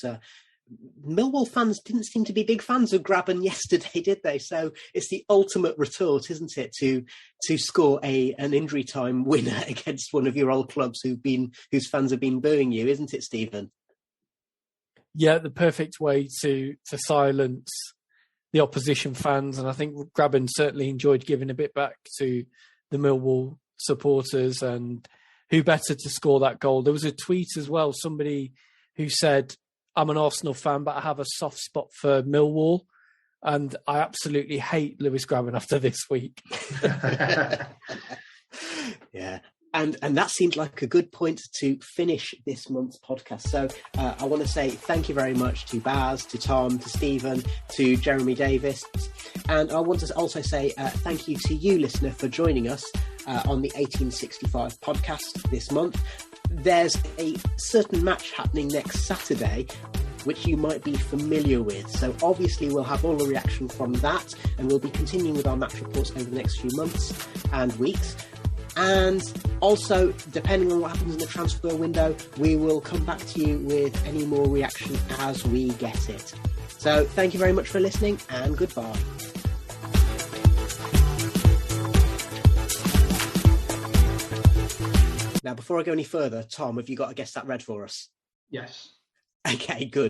Millwall fans didn't seem to be big fans of Grabban yesterday, did they? So it's the ultimate retort, isn't it, to score an injury time winner against one of your old clubs whose fans have been booing you, isn't it, Stephen? Yeah, the perfect way to silence the opposition fans, and I think Grabban certainly enjoyed giving a bit back to the Millwall supporters, and who better to score that goal? There was a tweet as well, somebody who said, I'm an Arsenal fan, but I have a soft spot for Millwall, and I absolutely hate Lewis Grabban after this week. Yeah. And that seemed like a good point to finish this month's podcast. So I want to say thank you very much to Baz, to Tom, to Stephen, to Jeremy Davis. And I want to also say thank you to you, listener, for joining us on the 1865 podcast this month. There's a certain match happening next Saturday, which you might be familiar with. So obviously we'll have all the reaction from that, and we'll be continuing with our match reports over the next few months and weeks. And also, depending on what happens in the transfer window, we will come back to you with any more reaction as we get it. So thank you very much for listening, and goodbye. Now, before I go any further, Tom, have you got a Guess That Red for us? Yes. Okay, good.